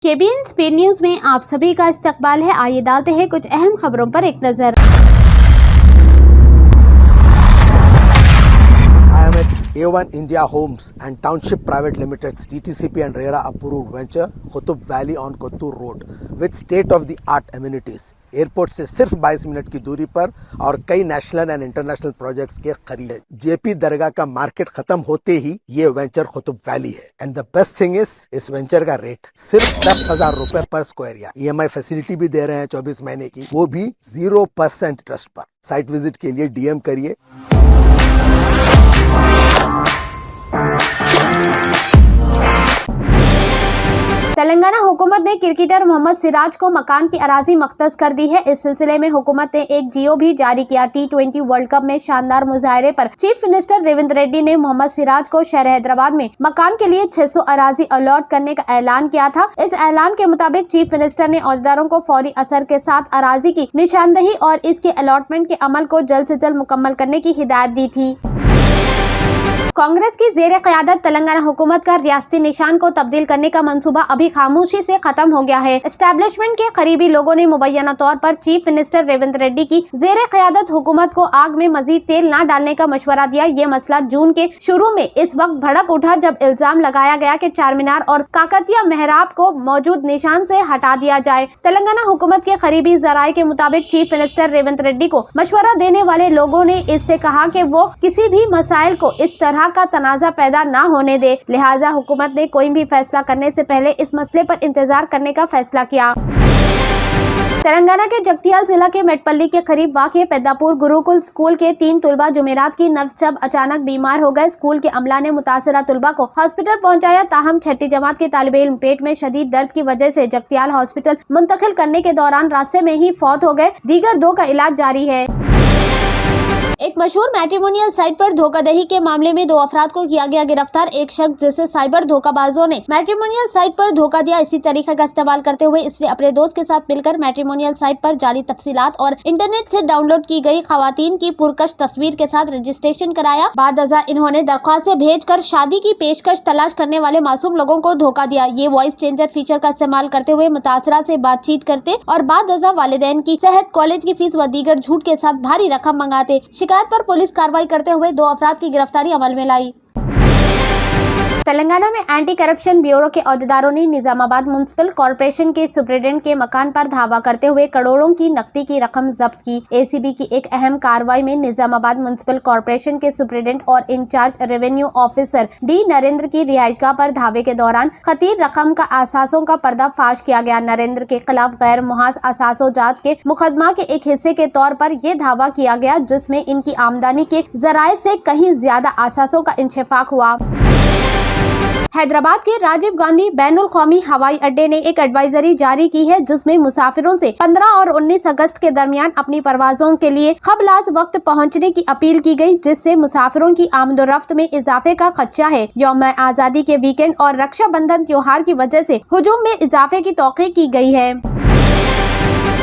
KBN speed news में आप सभी का इस्तकबाल है। आइए डालते हैं कुछ अहम खबरों पर एक नजर। I am at A1 India Homes and Township Private Limited's DTCP and RERA approved venture Qutub Valley on Kottur Road with state-of-the-art amenities. Airport से सिर्फ 22 मिनट की दूरी पर और कई नेशनल एंड इंटरनेशनल प्रोजेक्ट्स के करीब है। जेपी दरगाह का मार्केट खत्म होते ही ये वेंचर कुतुब वैली है। And the best thing is इस वेंचर का रेट सिर्फ 10,000 रुपए पर स्क्वायर यार्ड। EMI फैसिलिटी भी दे रहे हैं 24 महीने की, वो भी 0% इंटरेस्ट पर। साइट विजिट के लिए DM करिए। तेलंगाना हुकूमत ने क्रिकेटर मोहम्मद सिराज को मकान की अराजी मख्तस कर दी है। इस सिलसिले में हुकूमत ने एक जियो भी जारी किया। T20 वर्ल्ड कप में शानदार मुजाहरे पर चीफ मिनिस्टर रेवंत रेड्डी ने मोहम्मद सिराज को शहर हैदराबाद में मकान के लिए 600 अराजी अलॉट करने का ऐलान किया था। इस ऐलान के मुताबिक चीफ मिनिस्टर ने औहदेदारों को फौरी असर के साथ अराजी की निशानदही और इसके अलॉटमेंट के अमल को जल्द से जल्द मुकम्मल करने की हिदायत दी थी। कांग्रेस की ज़ेरे क़यादत तेलंगाना हुकूमत का रियासती निशान को तब्दील करने का मंसूबा अभी खामोशी से खत्म हो गया है। एस्टैब्लिशमेंट के करीबी लोगों ने मुबैना तौर पर चीफ मिनिस्टर रेवंत रेड्डी की ज़ेरे क़यादत हुकूमत को आग में मजीद तेल न डालने का मशवरा दिया। ये मसला जून के शुरू में इस वक्त भड़क उठा जब इल्जाम लगाया गया कि चार मीनार और काकतिया मेहराब को मौजूद निशान से हटा दिया जाए। तेलंगाना हुकूमत के करीबी ज़राए के मुताबिक चीफ मिनिस्टर रेवंत रेड्डी को मशवरा देने वाले लोगों ने इससे कहा कि वो किसी भी मसाइल को इस तरह का तनाजा पैदा ना होने दे, लिहाजा हुकूमत ने कोई भी फैसला करने से पहले इस मसले पर इंतजार करने का फैसला किया। तेलंगाना के जगतियाल जिला के मेटपल्ली के करीब वाक़े पेद्दापुर गुरुकुल स्कूल के 3 तुलबा जुमेरात की नब्ज जब अचानक बीमार हो गए। स्कूल के अमला ने मुतासरा तुलबा को हॉस्पिटल पहुंचाया, ताहम छठी जमात के तालिबे इल्म पेट में शदीद दर्द की वजह से जगतियाल हॉस्पिटल मुंतकिल करने के दौरान रास्ते में ही फौत हो गए। दीगर 2 का इलाज जारी है। एक मशहूर मैट्रिमोनियल साइट पर धोखाधड़ी के मामले में 2 अफराद को किया गया गिरफ्तार। एक शख्स जिसे साइबर धोखाबाजों ने मैट्रिमोनियल साइट पर धोखा दिया, इसी तरीके का इस्तेमाल करते हुए इसने अपने दोस्त के साथ मिलकर मैट्रिमोनियल साइट पर जाली तफसीलात और इंटरनेट से डाउनलोड की गई खवातीन की पुरकश तस्वीर के साथ रजिस्ट्रेशन कराया। बाद अज़ा इन्होंने दरख्वास्तें भेजकर शादी की पेशकश तलाश करने वाले मासूम लोगों को धोखा दिया। ये वॉइस चेंजर फीचर का इस्तेमाल करते हुए मुतासरा से बातचीत करते और बाद अज़ा वालिदैन की सेहत, कॉलेज की फीस व दीगर झूठ के साथ भारी रकम मंगाते। शिकायत पर पुलिस कार्रवाई करते हुए 2 अफराद की गिरफ्तारी अमल में लाई। तेलंगाना में एंटी करप्शन ब्यूरो के औहदेदारों ने निजामाबाद म्युनिसिपल कॉर्पोरेशन के सुप्रीडेंट के मकान पर धावा करते हुए करोड़ों की नकदी की रकम जब्त की। ACB की एक अहम कार्रवाई में निजामाबाद म्युनिसिपल कॉर्पोरेशन के सुप्रीडेंट और in charge revenue officer D Narendra की रिहाइशगाह पर धावे के दौरान खतीर रकम का असासों का पर्दाफाश किया गया। नरेंद्र के खिलाफ गैर मुहाज असासोजात के मुकदमा के एक हिस्से के तौर पर यह धावा किया गया, जिसमें इनकी आमदनी के जराये से कहीं ज्यादा असासों का इंशिफाक हुआ। हैदराबाद के राजीव गांधी बैनुल कौमी हवाई अड्डे ने एक एडवाइजरी जारी की है, जिसमें मुसाफिरों से 15 और 19 अगस्त के दरमियान अपनी परवाजों के लिए क़ब्ल वक्त पहुंचने की अपील की गई, जिससे मुसाफिरों की आमदोरफ्त में इजाफे का खदशा है। यौम आज़ादी के वीकेंड और रक्षाबंधन त्योहार की वजह से हुजूम में इजाफे की तौक़ी की गई है।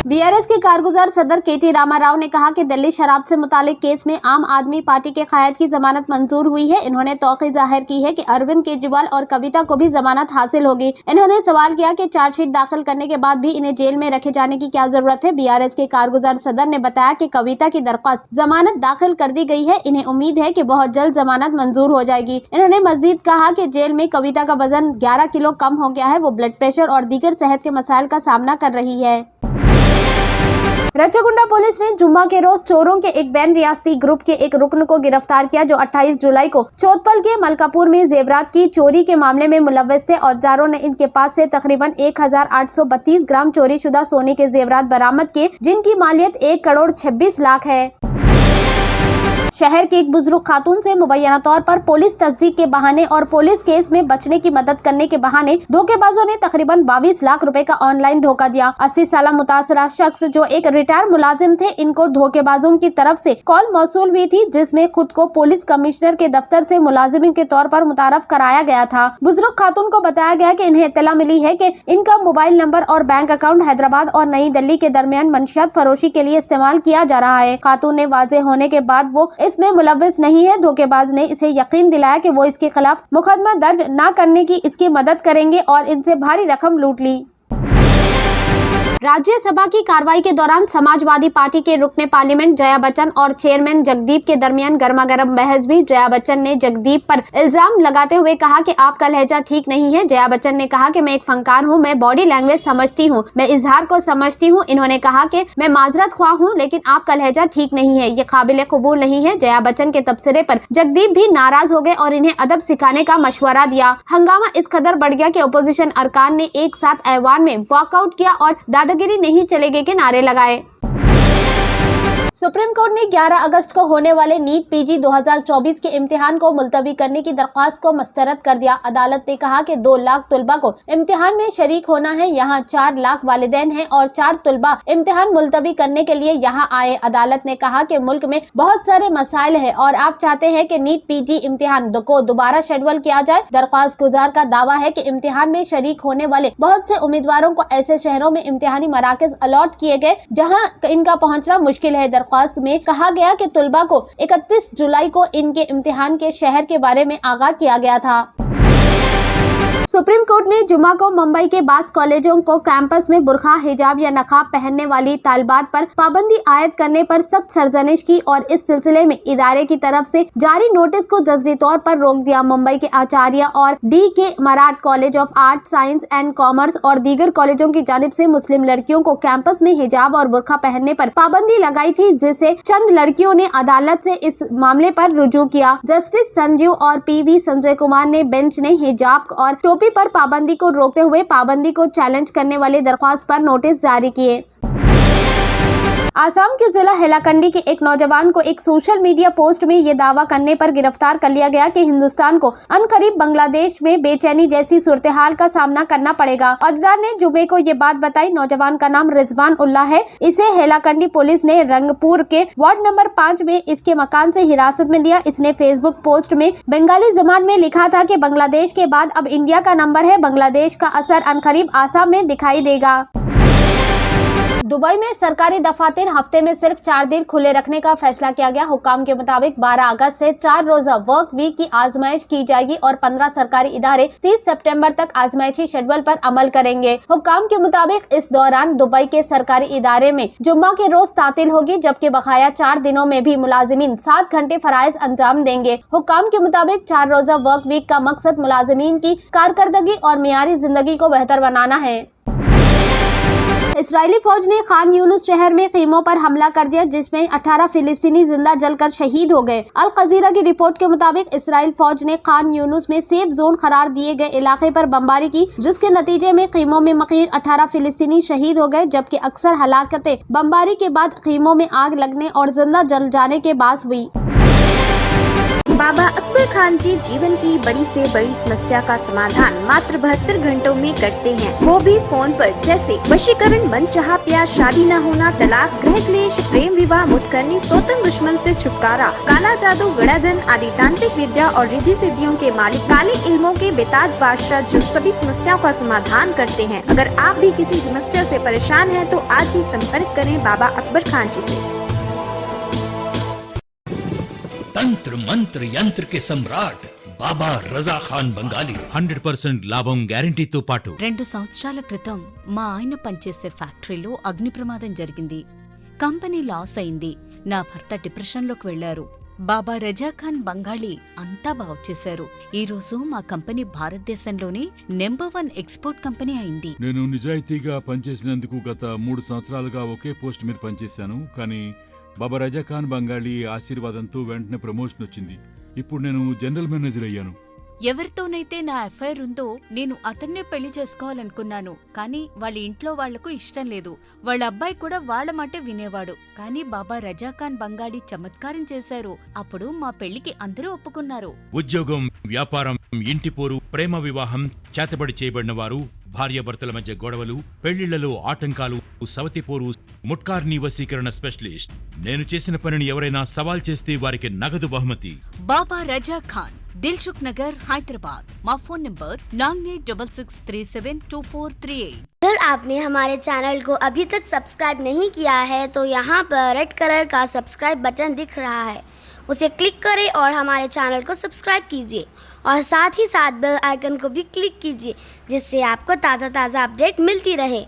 BRS के कारगुजार सदर KT रामाराव ने कहा कि दिल्ली शराब से मुतालिक केस में आम आदमी पार्टी के कायद की जमानत मंजूर हुई है। इन्होंने तौक़ी जाहिर की है कि अरविंद केजरीवाल और कविता को भी जमानत हासिल होगी। इन्होंने सवाल किया कि चार्जशीट दाखिल करने के बाद भी इन्हें जेल में रखे जाने की क्या जरूरत है। BRS के कारगुजार सदर ने बताया कि कविता की दरख्वास्त जमानत दाखिल कर दी गई है। इन्हें उम्मीद है कि बहुत जल्द जमानत मंजूर हो जाएगी। इन्होंने मजीद कहा कि जेल में कविता का वजन 11 किलो कम हो गया है। वो ब्लड प्रेशर और दीगर सेहत के मसाइल का सामना कर रही है। रचागुंडा पुलिस ने जुम्मा के रोज चोरों के एक बैन रियासती ग्रुप के एक रुकन को गिरफ्तार किया, जो 28 जुलाई को चौथपल के मलकापुर में जेवरात की चोरी के मामले में मुलव्वस थे। औहदेदारों ने इनके पास से तकरीबन 1832 ग्राम चोरी शुदा सोने के जेवरात बरामद किए, जिनकी मालियत 1 करोड़ 26 लाख है। शहर की एक बुजुर्ग खातून से मुबैना तौर पर पुलिस तस्दीक के बहाने और पुलिस केस में बचने की मदद करने के बहाने धोखेबाजों ने तकरीबन 22 लाख रुपए का ऑनलाइन धोखा दिया। 80 साल मुतासरा शख्स जो एक रिटायर मुलाजिम थे, इनको धोखेबाजों की तरफ से कॉल मौसूल हुई थी, जिसमें खुद को पुलिस कमिश्नर के दफ्तर से मुलाजिम के तौर पर मुतारफ कराया गया था। बुजुर्ग खातून को बताया गया कि इन्हें इत्तला मिली है कि इनका मोबाइल नंबर और बैंक अकाउंट हैदराबाद और नई दिल्ली के दरमियान मंशियात फरोशी के लिए इस्तेमाल किया जा रहा है। खातून ने वाजे होने के बाद वो इसमें मुलव्विस नहीं है। धोखेबाज ने इसे यकीन दिलाया कि वो इसके खिलाफ मुकदमा दर्ज न करने की इसकी मदद करेंगे और इनसे भारी रकम लूट ली। राज्यसभा की कार्रवाई के दौरान समाजवादी पार्टी के रुकने पार्लियामेंट जया बच्चन और चेयरमैन जगदीप के दरमियान गर्मागर्म बहस भी। जया बच्चन ने जगदीप पर इल्जाम लगाते हुए कहा कि आपका लहजा ठीक नहीं है। जया बच्चन ने कहा कि मैं एक फनकार हूं, मैं बॉडी लैंग्वेज समझती हूं, मैं इजहार को समझती हूं। इन्होंने कहा कि मैं माजरत ख्वाह हूं, लेकिन आपका लहजा ठीक नहीं है, ये काबिल कबूल नहीं है। जया बच्चन के तबसरे पर जगदीप भी नाराज हो गए और इन्हें अदब सिखाने का मशवरा दिया। हंगामा इस कदर बढ़ गया कि अपोजिशन अरकान ने एक साथ ऐवान में वॉकआउट किया और दादागिरी नहीं चलेगी के नारे लगाए। सुप्रीम कोर्ट ने 11 अगस्त को होने वाले नीट पीजी 2024 के इम्तिहान को मुलतवी करने की दरख्वास्त को मुस्तरद कर दिया। अदालत ने कहा कि 2 लाख तुलबा को इम्तिहान में शरीक होना है। यहाँ 4 लाख वालिदैन हैं और 4 तुलबा इम्तिहान मुलतवी करने के लिए यहाँ आए। अदालत ने कहा कि मुल्क में बहुत सारे मसाइल है और आप चाहते हैं कि नीट पीजी इम्तिहान को दोबारा शेड्यूल किया जाए। दरख्वास्त गुजार का दावा है कि इम्तिहान में शरीक होने वाले बहुत से उम्मीदवारों को ऐसे शहरों में इम्तिहानी मराकज अलॉट किए गए जहाँ इनका पहुँचना मुश्किल है। दरख्वास्त में कहा गया कि तुलबा को 31 जुलाई को इनके इम्तिहान के शहर के बारे में आगाह किया गया था। सुप्रीम कोर्ट ने जुमा को मुंबई के बास कॉलेजों को कैंपस में बुरखा, हिजाब या नकाब पहनने वाली तालिबात पर पाबंदी आयद करने पर सख्त सरजनिश की और इस सिलसिले में इदारे की तरफ से जारी नोटिस को जज़वी तौर पर रोक दिया। मुंबई के आचार्य और D.K. Marathe college of art, science and commerce और दीगर कॉलेजों की जानिब से मुस्लिम लड़कियों को कैंपस में हिजाब और बुरखा पहनने पर पाबंदी लगाई थी, जिसे चंद लड़कियों ने अदालत से इस मामले पर रुजू किया। जस्टिस संजीव और PV संजय कुमार ने बेंच ने हिजाब और टोपी पर पाबंदी को रोकते हुए पाबंदी को चैलेंज करने वाली दरख्वास्त पर नोटिस जारी किए। आसाम के जिला हैलाकंडी के एक नौजवान को एक सोशल मीडिया पोस्ट में ये दावा करने पर गिरफ्तार कर लिया गया कि हिंदुस्तान को अनकरीब बांग्लादेश में बेचैनी जैसी सूरत हाल का सामना करना पड़ेगा। अदालत ने जुमे को ये बात बताई। नौजवान का नाम रिजवान उल्लाह है। इसे हैलाकंडी पुलिस ने रंगपुर के वार्ड नंबर 5 में इसके मकान से हिरासत में लिया। इसने फेसबुक पोस्ट में बंगाली जबान में लिखा था कि बांग्लादेश के बाद अब इंडिया का नंबर है। बांग्लादेश का असर अनकरीब आसाम में दिखाई देगा। दुबई में सरकारी दफातर हफ्ते में सिर्फ 4 दिन खुले रखने का फैसला किया गया। हुक्काम के मुताबिक 12 अगस्त से 4 रोजा वर्क वीक की आजमाइश की जाएगी और 15 सरकारी इदारे 30 सितंबर तक आजमाइशी शेड्यूल पर अमल करेंगे। हुक्काम के मुताबिक इस दौरान दुबई के सरकारी इदारे में जुम्मा के रोज तातील होगी, जबकि बकाया 4 दिनों में भी मुलाजिमीन 7 घंटे फराइज अंजाम देंगे। हुक्काम के मुताबिक 4 रोजा वर्क वीक का मकसद मुलाजिमीन की कारकर्दगी और मियारी जिंदगी को बेहतर बनाना है। इस्राएली फौज ने खान यूनुस शहर में खीमों पर हमला कर दिया, जिसमें 18 फिलिस्तीनी जिंदा जलकर शहीद हो गए। अल जजीरा की रिपोर्ट के मुताबिक इस्राएल फौज ने खान यूनुस में सेफ जोन करार दिए गए इलाके पर बमबारी की, जिसके नतीजे में खीमों में मकीन 18 फिलिस्तीनी शहीद हो गए, जबकि अक्सर हलाकतें बमबारी के बाद खीमों में आग लगने और जिंदा जल जाने के बास हुई। बाबा अकबर खान जी जीवन की बड़ी से बड़ी समस्या का समाधान मात्र 72 घंटों में करते हैं, वो भी फोन पर। जैसे वशीकरण, मनचाहा प्यार, शादी न होना, तलाक, गृह क्लेश, प्रेम विवाह, मुतकरनी, सोतन दुश्मन से छुटकारा, काला जादू, गड़ाधन आदि तांत्रिक विद्या और रिद्धि सिद्धियों के मालिक काले इल्मों के बेताज बादशाह जो सभी समस्याओं का समाधान करते हैं। अगर आप भी किसी समस्या से परेशान हैं तो आज ही संपर्क करें बाबा अकबर खान जी से। तंत्र मंत्र यंत्र के सम्राट బాబా రజా ఖాన్ బంగాలి 100% లాభం గ్యారంటీతో పాటు 2 సంవత్సరాల క్రితం మా ఆయన పనిచేసే ఫ్యాక్టరీలో అగ్ని ప్రమాదం జరిగింది. కంపెనీ లాస్ అయింది. నా భర్త డిప్రెషన్లోకి వెళ్లారు. బాబా రజాఖాన్ బంగాళీ అంతా బాగుచేశారు. ఈ రోజు మా కంపెనీ భారతదేశంలోనే నెంబర్ 1 ఎక్స్పోర్ట్ కంపెనీ అయింది. నేను నిజాయితీగా పనిచేసినందుకు గత 3 సంవత్సరాలుగా ఒకే పోస్ట్ మీద పనిచేశాను. కానీ బాబా రజాఖాన్ బంగాళీ ఆశీర్వాదంతో వెంటనే ప్రమోషన్ వచ్చింది. ఇప్పుడు నేను జనరల్ మేనేజర్ అయ్యాను. ఎవరితోనైతే నా అఫైర్ ఉందో నేను అతన్నే పెళ్లి చేసుకోవాలనుకున్నాను. కానీ వాళ్ళ ఇంట్లో వాళ్లకు ఇష్టం లేదు. వాళ్ళ అబ్బాయి కూడా వాళ్ళ మాటే వినేవాడు. కానీ బాబా రజాఖాన్ బంగాళీ చమత్కారం చేశారు. అప్పుడు మా పెళ్లికి అందరూ ఒప్పుకున్నారు. ఉద్యోగం, వ్యాపారం, ఇంటి పోరు, ప్రేమ వివాహం, చేతబడి చేయబడిన వారు, భార్యాభర్తల మధ్య గొడవలు, పెళ్లిళ్లలో ఆటంకాలు, సవతిపోరు, ముట్కార్నీ వశీకరణ స్పెషలిస్ట్. నేను చేసిన పనిని ఎవరైనా సవాల్ చేస్తే వారికి నగదు బహుమతి. బాబా రజాఖాన్, दिलसुख नगर, हैदराबाद। माँ फोन नंबर 9866372438। अगर आपने हमारे चैनल को अभी तक सब्सक्राइब नहीं किया है तो यहाँ पर रेड कलर का सब्सक्राइब बटन दिख रहा है, उसे क्लिक करें और हमारे चैनल को सब्सक्राइब कीजिए और साथ ही साथ बेल आइकन को भी क्लिक कीजिए, जिससे आपको ताज़ा अपडेट मिलती रहे।